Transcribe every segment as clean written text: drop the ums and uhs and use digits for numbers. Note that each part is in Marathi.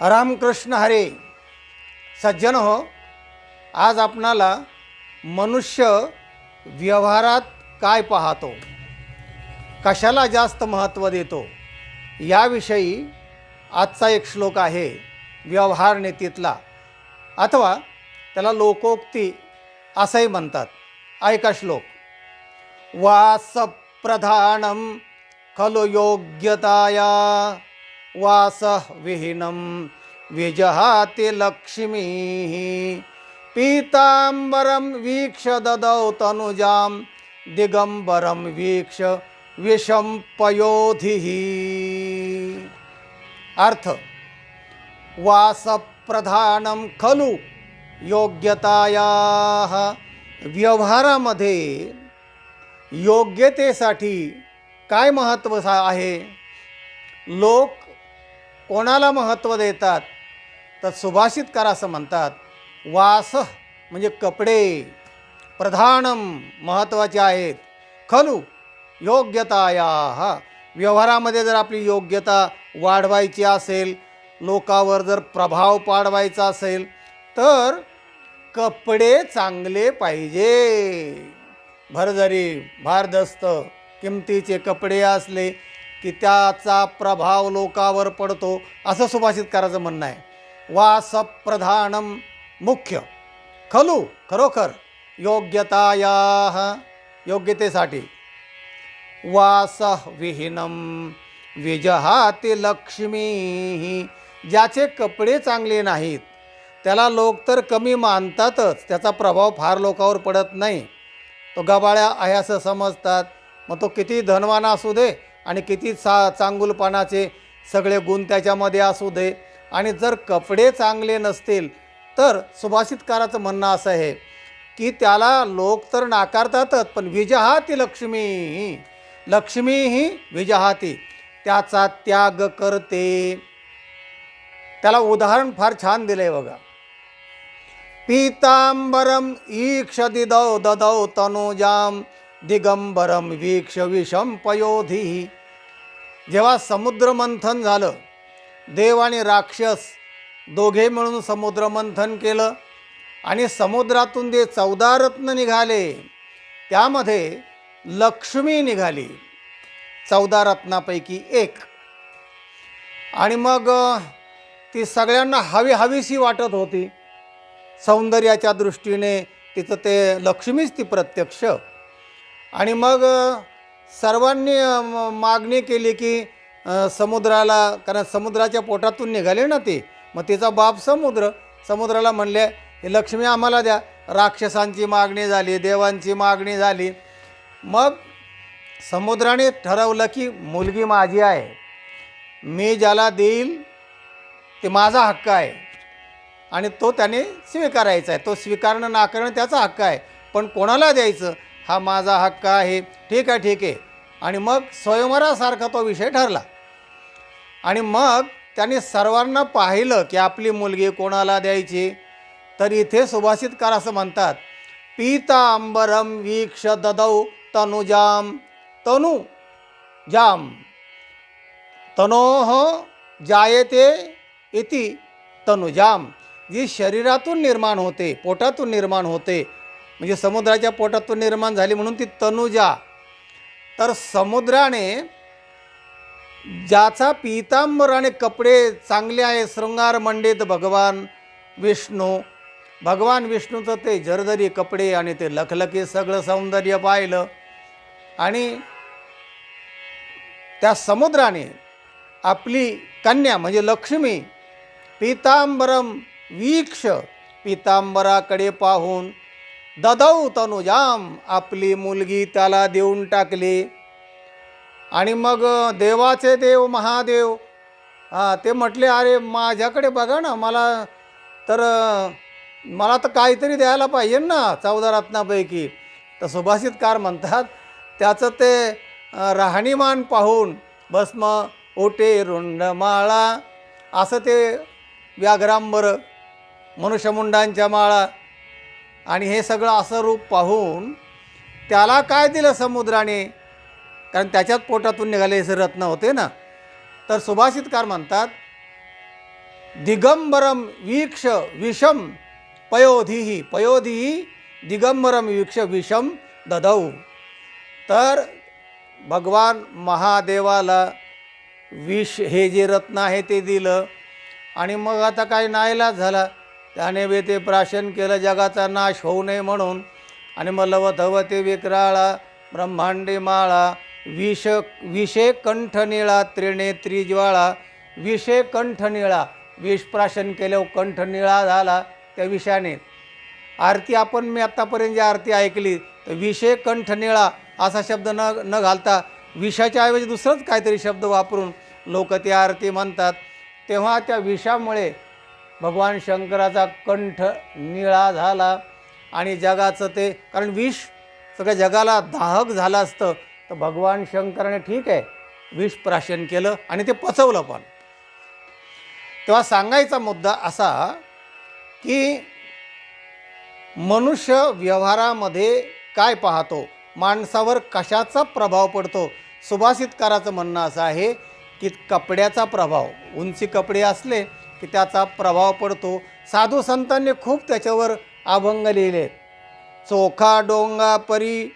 रामकृष्ण हरे. सज्जन हो, आज आपणाला मनुष्य व्यवहारात काय पाहतो, कशाला जास्त महत्त्व देतो याविषयी आजचा एक श्लोक आहे व्यवहार नीतीतला, अथवा त्याला लोकोक्ती असंही म्हणतात. ऐका श्लोक. वास प्रधानम खलु योग्यताया वास विहीनम विजहाति लक्ष्मी पीतांबरम वीक्ष ददौ तनुजाम दिगंबरम वीक्ष विषम पयोधिः. अर्थ: वास प्रधानम खलु योग्यतायाः. व्यवहारामध्ये योग्यतेसाठी काय महत्त्व आहे? लोक कोणाला महत्त्व देतात? तर सुभाषितकार असं म्हणतात, वास म्हणजे कपडे प्रधानम महत्त्वाचे आहेत, खलु योग्यतायाः. व्यवहारामध्ये जर आपली योग्यता वाढवायची असेल, लोकावर जर प्रभाव पाडवायचा असेल, तर कपडे चांगले पाहिजे. भरजरी भारदस्त किमतीचे कपडे असले की त्याचा प्रभाव लोकावर पडतो, असं सुभाषितकाराचं म्हणणं आहे. वास प्रधानम मुख्य, खलु खरोखर, योग्यतायाः योग्यतेसाठी, वास विहीनम विजहाति लक्ष्मी. ज्याचे कपडे चांगले नाहीत त्याला लोक तर कमी मानतातच, त्याचा प्रभाव फार लोकांवर पडत नाही. तो गबाळ्या आहे असं समजतात. मग तो किती धनवान असू दे आणि किती चांगुलपणाचे सगळे गुण त्याच्यामध्ये असू दे, आणि जर कपडे चांगले नसतील तर सुभाषितकाराचं म्हणणं असं आहे की त्याला लोक तर नाकारतातच, पण विजहाति लक्ष्मी, लक्ष्मी ही विजहाति, त्याचा त्याग करते. त्याला उदाहरण फार छान दिलं आहे बघा. पीतांबरम ईक्ष ददौ तनुजाम दिगंबरम वीक्ष विषम पयोधिः. जेव्हा समुद्र मंथन झालं, देव आणि राक्षस दोघे मिळून समुद्र मंथन केलं आणि समुद्रातून जे 14 रत्न निघाले त्यामध्ये लक्ष्मी निघाली, 14 रत्नापैकी एक. आणि मग ती सगळ्यांना हवीशी वाटत होती. सौंदर्याच्या दृष्टीने तिचं ते लक्ष्मीच ती प्रत्यक्ष. आणि मग सर्वांनी मागणी केली की समुद्राला, कारण समुद्राच्या पोटातून निघाले ना ते, मग तिचा बाप समुद्राला म्हणले, हे लक्ष्मी आम्हाला द्या. राक्षसांची मागणी झाली, देवांची मागणी झाली. मग समुद्राने ठरवलं की मुलगी माझी आहे, मी ज्याला देईल ते माझा हक्क आहे आणि तो त्याने स्वीकारायचा आहे. तो स्वीकारणं नाकारणं त्याचा हक्क आहे, पण कोणाला द्यायचं हा माझा हक्क आहे. ठीक आहे. आणि मग स्वयंवरासारखा तो विषय ठरला. आणि मग त्याने सर्वांना पाहिलं की आपली मुलगी कोणाला द्यायची. तर इथे सुभाषितकार असं म्हणतात, पीतांबरम वीक्ष ददौ तनुजाम. तनुजाम, तनोः जायते इति तनुजाम. जी शरीरातून निर्माण होते, पोटातून निर्माण होते, म्हणजे समुद्राच्या पोटातून निर्माण झाली म्हणून ती तनुजा. तर समुद्राने ज्याचा पीतांबर आणि कपडे चांगले आहे, शृंगार मंडित भगवान विष्णूचं ते जरदरी कपडे आणि ते लखलखी सगळं सौंदर्य पाहिलं. आणि त्या समुद्राने आपली कन्या म्हणजे लक्ष्मी पीतांबरम वीक्ष, पीतांबराकडे पाहून, ददौ तनुजाम, आपली मुलगी त्याला देऊन टाकली. आणि मग देवाचे देव महादेव ते म्हटले, अरे माझ्याकडे बघा ना, मला तर काहीतरी द्यायला पाहिजे ना 14 रत्नापैकी. तर सुभाषितकार म्हणतात, त्याचं ते राहणीमान पाहून, भस्म ओटे रुंडमाळा असं ते व्याघ्रांबर, मनुष्यमुंडांच्या माळा, आणि हे सगळं असं रूप पाहून त्याला काय दिलं समुद्राने, कारण त्याच्याच पोटातून निघाले हे रत्न होते ना. तर सुभाषितकार म्हणतात, दिगंबरम वीक्ष विषम पयोधिही पयोधिही दिगंबरम वीक्ष विषम ददौ. तर भगवान महादेवाला विष हे जे रत्न आहे ते दिलं आणि मग आता काय नाईलाज झाला. त्याने बे ते प्राशन केलं जगाचा नाश होऊ नये म्हणून. आणि मग लवधवते विक्राळा ब्रह्मांडे माळा विषे कंठ निळा त्रिनेत्री ज्वाळा. विषे कंठ निळा, विष प्राशन केल्यावर कंठ निळा झाला त्या विषाने. आरती आपण मी आत्तापर्यंत जी आरती ऐकली तर विषे कंठ निळा असा शब्द न घालता विषाच्या ऐवजी दुसरंच काहीतरी शब्द वापरून लोक ती आरती म्हणतात. तेव्हा त्या विषामुळे भगवान शंकराचा कंठ निळा झाला आणि जगाचं ते, कारण विष सगळ्या जगाला दाहक झालं असतं तर भगवान शंकराने ठीक आहे विष प्राशन केलं आणि ते पचवलं पण. तेव्हा सांगायचा मुद्दा असा की मनुष्य व्यवहारामध्ये काय पाहतो, माणसावर कशाचा प्रभाव पडतो. सुभाषितकाराचं म्हणणं असं आहे की कपड्याचा प्रभाव, उंची कपडे असले की त्याचा प्रभाव पडतो. साधू संतांनी खूप त्याच्यावर अभंग लिहिले. चोखा डोंगा परी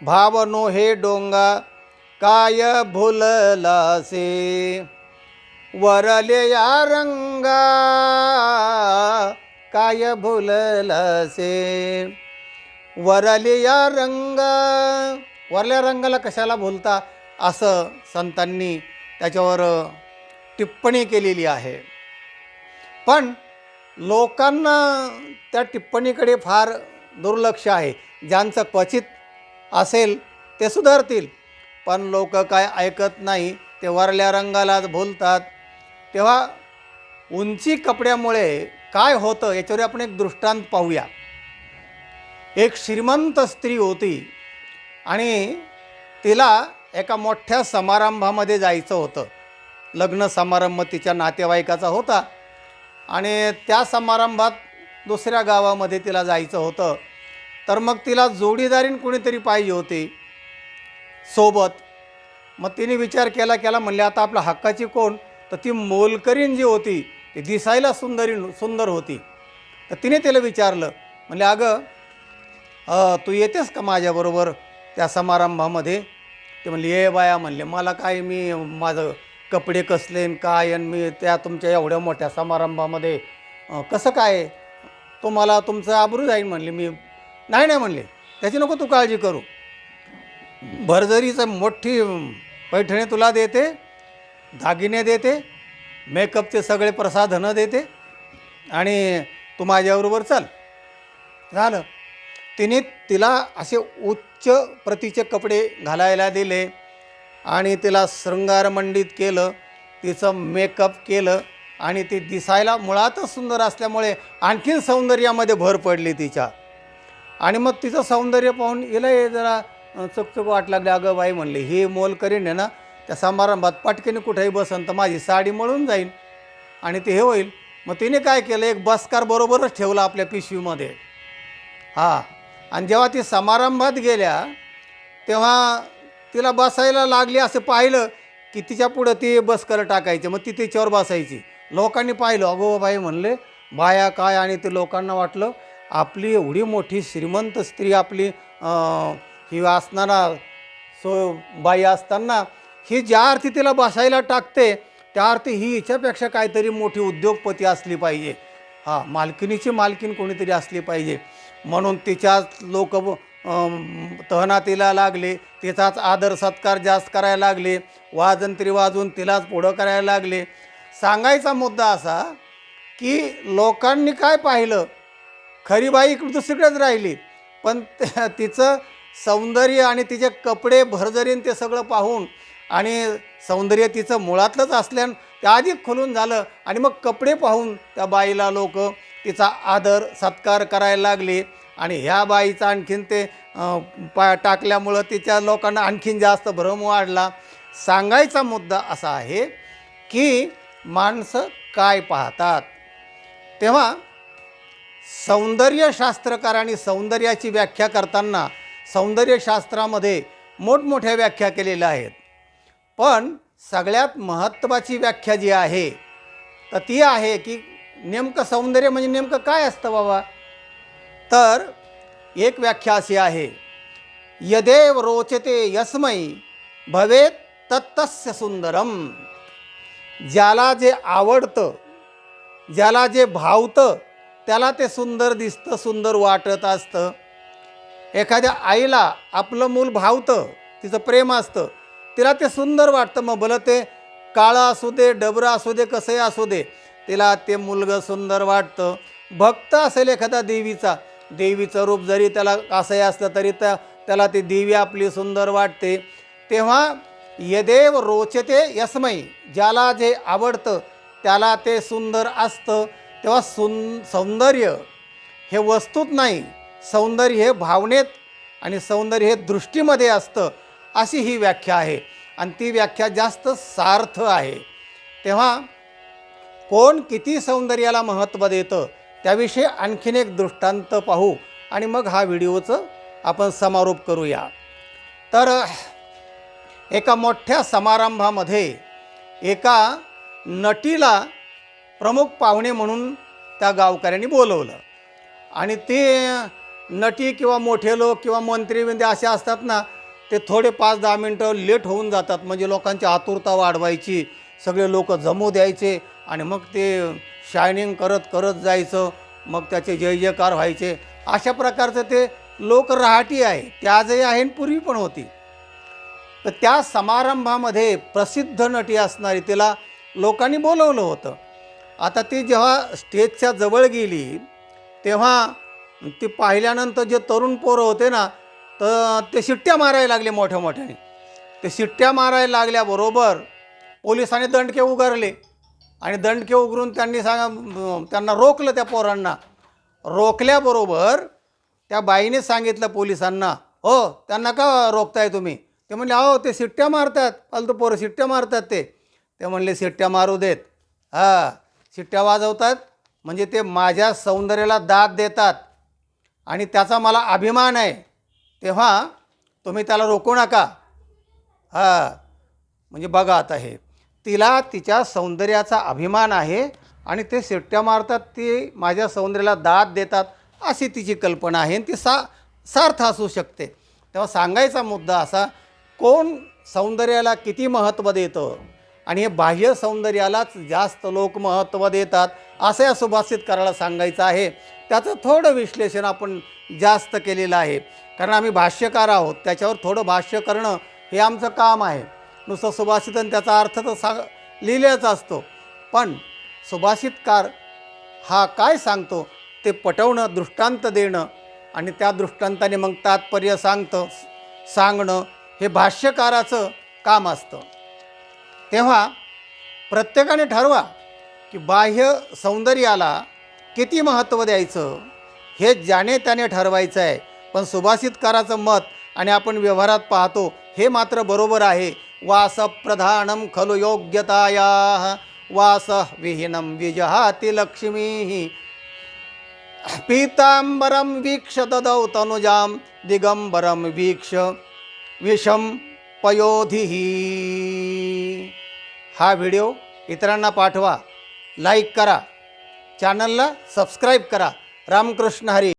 भावनो हे डोंगा काय भुललासे वरले या रंगा काय भुललासे. वरले या रंगा, वरल्या रंगाला कशाला भुलता असं संतांनी त्याच्यावर टिप्पणी केलेली आहे. पण लोकांना त्या टिप्पणीकडे फार दुर्लक्ष आहे. ज्यांचं क्वचित असेल ते सुधारतील, पण लोक काय ऐकत नाही, ते वरल्या रंगालाच भुलतात. तेव्हा उंची कपड्यामुळे काय होतं याच्यावर आपण एक दृष्टांत पाहूया. एक श्रीमंत स्त्री होती आणि तिला एका मोठ्या समारंभामध्ये जायचं होतं. लग्न समारंभ तिच्या नातेवाईकाचा होता आणि त्या समारंभात दुसऱ्या गावामध्ये तिला जायचं होतं. तर मग तिला जोडीदारीन कोणीतरी पाहिजे होती सोबत. मग तिने विचार केला म्हणले आता आपल्या हक्काची कोण, तर ती मोलकरीण जी होती ती दिसायला सुंदर होती. तर तिने तिला विचारलं, म्हणले अगं तू येतेस का माझ्याबरोबर त्या समारंभामध्ये. ते म्हणले ये बाया, म्हणले मला काय, मी माझं कपडे कसले काय आणि मी त्या तुमच्या एवढ्या मोठ्या समारंभामध्ये कसं काय, तुम्हाला तुमचं आबरू जाईल. म्हणले मी नाही म्हणले त्याची नको तू काळजी करू, भरजरीचं मोठी पैठणी तुला देते, दागिने देते, मेकअपचे सगळे प्रसाधनं देते आणि तू माझ्याबरोबर चल. झालं. तिने तिला असे उच्च प्रतीचे कपडे घालायला दिले आणि तिला शृंगारमंडित केलं, तिचं मेकअप केलं आणि ती दिसायला मुळातच सुंदर असल्यामुळे आणखीन सौंदर्यामध्ये भर पडली तिच्या. आणि मग तिचं सौंदर्य पाहून हिला जरा चकचक वाट लागली. अगं बाई, म्हणले ही मोलकरीण आहे ना, त्या समारंभात पटकेने कुठेही बसन तर माझी साडी मळून जाईल आणि ते हे होईल. मग तिने काय केलं, एक बसकार बरोबरच ठेवला आपल्या पिशवीमध्ये. हां. आणि जेव्हा ती समारंभात गेल्या तेव्हा तिला बसायला लागली. असं पाहिलं की तिच्या पुढं ती बसकर टाकायचे, मग ती तिच्यावर बसायची. लोकांनी पाहिलं, अगो बाई म्हणले बाया काय. आणि ते लोकांना वाटलं आपली एवढी मोठी श्रीमंत स्त्री, आपली ही असणारा बाई असताना ही ज्या अर्थी तिला बसायला टाकते त्या अर्थी ही हिच्यापेक्षा काहीतरी मोठी उद्योगपती असली पाहिजे. हां, मालकिनीची मालकीन कोणीतरी असली पाहिजे. म्हणून तिच्याच लोक तहनातीला लागले, तिचाच आदर सत्कार जास्त करायला लागले, वाजंत्री वाजून तिलाच पुढं करायला लागले. सांगायचा मुद्दा असा की लोकांनी काय पाहिलं, खरी बाई दुसरीकडेच राहिली, पण तिचं सौंदर्य आणि तिचे कपडे भरजरीन ते सगळं पाहून आणि सौंदर्य तिचं मुळातलंच असल्यानं त्या अधिक खुलून झालं. आणि मग कपडे पाहून त्या बाईला लोक तिचा आदर सत्कार करायला लागले आणि ह्या बाईचा आणखीन ते टाकल्यामुळं तिच्या लोकांना आणखीन जास्त भ्रम वाढला. सांगायचा मुद्दा असा आहे की माणसं काय पाहतात. तेव्हा सौंदर्यशास्त्रकारांनी सौंदर्याची व्याख्या करताना सौंदर्यशास्त्रामध्ये मोठमोठ्या व्याख्या केलेल्या आहेत, पण सगळ्यात महत्त्वाची व्याख्या जी आहे तर ती आहे की नेमकं सौंदर्य म्हणजे नेमकं काय असतं बाबा. तर एक व्याख्या अशी आहे, यदेव रोचते यस्मै भवेत तत्तस्य सुंदरम. ज्याला जे आवडतं, ज्याला जे भावतं त्याला ते सुंदर दिसतं, सुंदर वाटत असतं. एखाद्या आईला आपलं मूल भावतं, तिचं प्रेम असतं, तिला ते सुंदर वाटतं. मग भलं ते काळं असू दे, डबरं असू दे, कसंही असू दे, तिला ते मुलगं सुंदर वाटतं. भक्त असेल एखादा देवीचा, देवीचं रूप जरी त्याला असंही असलं तरी त्याला ती देवी आपली सुंदर वाटते. तेव्हा यदेव रोचते यस्मै, ज्याला जे आवडतं त्याला ते सुंदर असतं. तेव्हा सौंदर्य हे वस्तूत नाही, सौंदर्य हे भावनेत आणि सौंदर्य हे दृष्टीमध्ये असतं, अशी ही व्याख्या आहे. आणि ती व्याख्या जास्त सार्थ आहे. तेव्हा कोण किती सौंदर्याला महत्त्व देतं त्याविषयी आणखीन एक दृष्टांत पाहू आणि मग हा व्हिडिओचं आपण समारोप करूया. तर एका मोठ्या समारंभामध्ये एका नटीला प्रमुख पाहुणे म्हणून त्या गावकऱ्यांनी बोलवलं. आणि ते नटी किंवा मोठे लोक किंवा मंत्री बिंदे असे असतात ना, ते थोडे 5-10 मिनटं लेट होऊन जातात. म्हणजे लोकांची आतुरता वाढवायची, सगळे लोक जमू द्यायचे आणि मग ते शायनिंग करत करत जायचं. मग त्याचे जय जयकार व्हायचे. अशा प्रकारचं ते लोक राहाटी आहे. ते आजही आहे आणि पूर्वी पण होती. तर त्या समारंभामध्ये प्रसिद्ध नटी असणारी तिला लोकांनी बोलवलं होतं. आता ती जेव्हा स्टेजच्या जवळ गेली तेव्हा ती पाहिल्यानंतर जे तरुण पोरं होते ना, तर ते शिट्ट्या मारायला लागले मोठ्या मोठ्याने. ते शिट्ट्या मारायला लागल्याबरोबर पोलिसांनी दंडके उगारले आणि दंडके उघडून त्यांना रोखलं. त्या पोरांना रोखल्याबरोबर त्या बाईने सांगितलं पोलिसांना, हो त्यांना का रोखताय तुम्ही. ते म्हणले, अहो ते शिट्ट्या मारतात, फालतू पोरं शिट्ट्या मारतात. ते म्हणले शिट्ट्या मारू देत. हां, शिट्ट्या वाजवतात म्हणजे ते माझ्या सौंदर्याला दाद देतात आणि त्याचा मला अभिमान आहे. तेव्हा तुम्ही त्याला रोखू नका. हां, म्हणजे बघा आता हे तिला तिच्या सौंदर्याचा अभिमान आहे आणि ते शिट्ट्या मारतात, ती माझ्या सौंदर्याला दाद देतात, अशी तिची कल्पना आहे. आणि ती सार्थ असू शकते. तेव्हा सांगायचा मुद्दा असा, कोण सौंदर्याला किती महत्त्व देतं आणि हे बाह्य सौंदर्यालाच जास्त लोक महत्त्व देतात, असं या सुभाषितकाराला सांगायचं आहे. त्याचं थोडं विश्लेषण आपण जास्त केलेलं आहे, कारण आम्ही भाष्यकार आहोत. त्याच्यावर थोडं भाष्य करणं हे आमचं काम आहे. नुसतं सुभाषित आणि त्याचा अर्थ तर लिहिलेलाच असतो. पण सुभाषितकार हा काय सांगतो ते पटवणं, दृष्टांत देणं आणि त्या दृष्टांताने मग तात्पर्य सांगणं हे भाष्यकाराचं काम असतं. तेव्हा प्रत्येकाने ठरवा की बाह्य सौंदर्याला किती महत्त्व द्यायचं हे ज्याने त्याने ठरवायचं आहे. पण सुभाषितकाराचं मत आणि आपण व्यवहारात पाहतो हे मात्र बरोबर आहे. वासप्रधानं खलु योग्यतायाः वासविहीनं विजहाति लक्ष्मीः. पीतांबरं वीक्ष ददौ तनुजां दिगंबरं वीक्ष विषम पयोधिः. हा व्हिडिओ इतरांना पाठवा, लाईक करा, चॅनलला सबस्क्राईब करा. रामकृष्ण हरी.